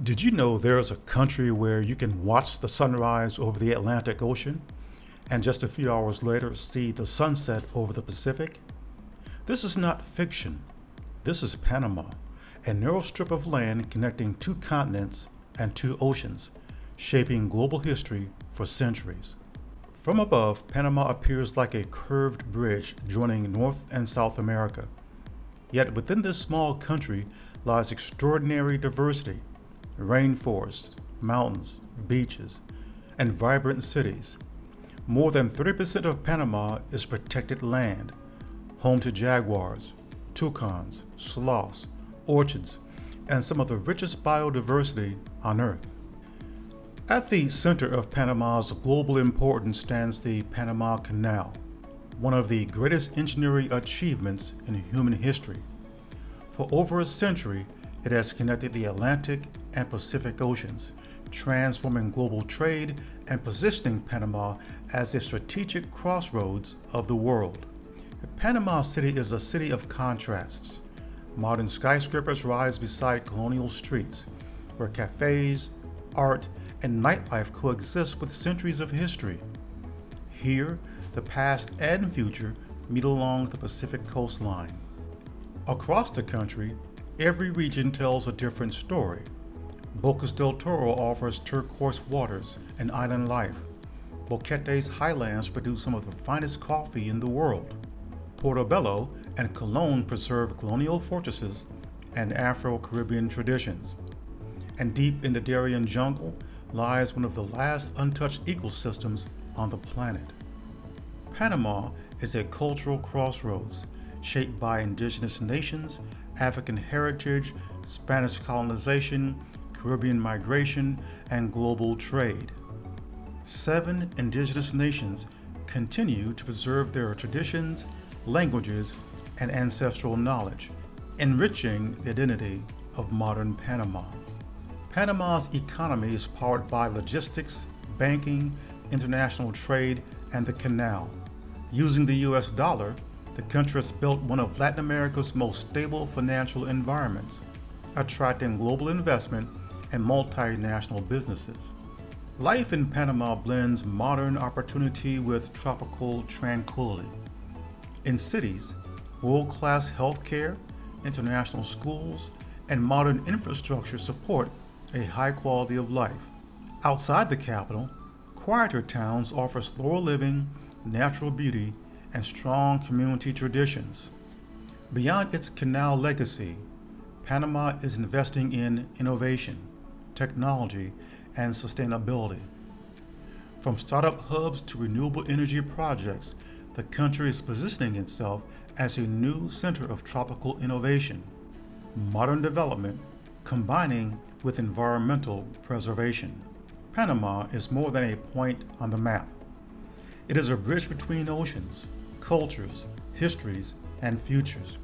Did you know there's a country where you can watch the sunrise over the Atlantic Ocean and just a few hours later see the sunset over the Pacific? This is not fiction. This is Panama, a narrow strip of land connecting two continents and two oceans, shaping global history for centuries. From above, Panama appears like a curved bridge joining North and South America. Yet within this small country lies extraordinary diversity: rainforests, mountains, beaches, and vibrant cities. More than 30% of Panama is protected land, home to jaguars, toucans, sloths, orchids, and some of the richest biodiversity on Earth. At the center of Panama's global importance stands the Panama Canal, one of the greatest engineering achievements in human history. For over a century, it has connected the Atlantic and Pacific Oceans, transforming global trade and positioning Panama as a strategic crossroads of the world. Panama City is a city of contrasts. Modern skyscrapers rise beside colonial streets, where cafes, art, and nightlife coexist with centuries of history. Here, the past and future meet along the Pacific coastline. Across the country, every region tells a different story. Bocas del Toro offers turquoise waters and island life. Boquete's highlands produce some of the finest coffee in the world. Portobello and Colón preserve colonial fortresses and Afro-Caribbean traditions. And deep in the Darien jungle lies one of the last untouched ecosystems on the planet. Panama is a cultural crossroads shaped by indigenous nations, African heritage, Spanish colonization, Caribbean migration, and global trade. 7 indigenous nations continue to preserve their traditions, languages, and ancestral knowledge, enriching the identity of modern Panama. Panama's economy is powered by logistics, banking, international trade, and the canal. Using the US dollar, the country has built one of Latin America's most stable financial environments, attracting global investment and multinational businesses. Life in Panama blends modern opportunity with tropical tranquility. In cities, world-class healthcare, international schools, and modern infrastructure support a high quality of life. Outside the capital, quieter towns offer slower living, natural beauty, and strong community traditions. Beyond its canal legacy, Panama is investing in innovation, technology, and sustainability. From startup hubs to renewable energy projects, the country is positioning itself as a new center of tropical innovation, modern development, combining with environmental preservation. Panama is more than a point on the map. It is a bridge between oceans, cultures, histories, and futures.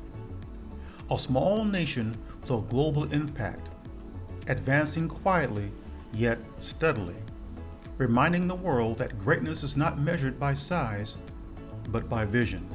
A small nation with a global impact, advancing quietly yet steadily, reminding the world that greatness is not measured by size, but by vision.